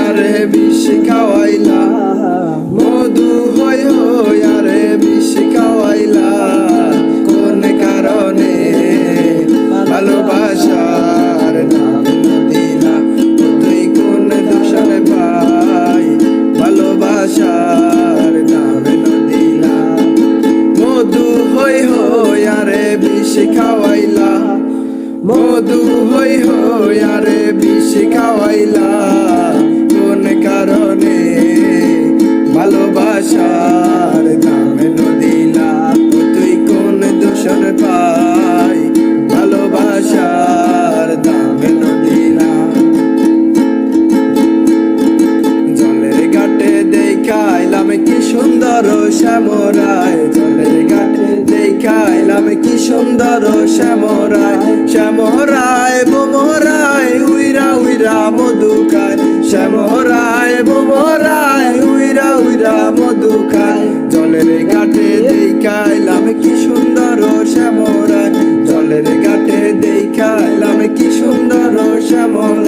আরে বিষ খাওয়াইলা, মধু হই আরে বিষ খাওয়াইলা, কোন কারণে ভালোবাসার নাম দিলা, তুই কোন দোষে ভাই ভালোবাসার নাম দিলা। মধু হই আরে বিষ খাওয়াইলা, মধু হই আরে বিষ খাওয়াইলা, কোন কারণে ভালোবাসার নাম দিলা, তুই কোন দোষর পাই ভালোবাসার নাম দিলা। জলের ঘাটে দেখাইলাম কি সুন্দর শ্যামরায়, জলের ঘাটে দেখাইলাম কি সুন্দর শ্যামরায়, শ্যামরায় বোমরায় উইরা উইরা মধু খায়, শ্যামরায় বোমরায় উইরা উইরা মধু খায়। জলের ঘাটে দেখাইলাম কি সুন্দর শ্যামরায়, জলের ঘাটে দেখাইলাম কি সুন্দর শ্যামরায়।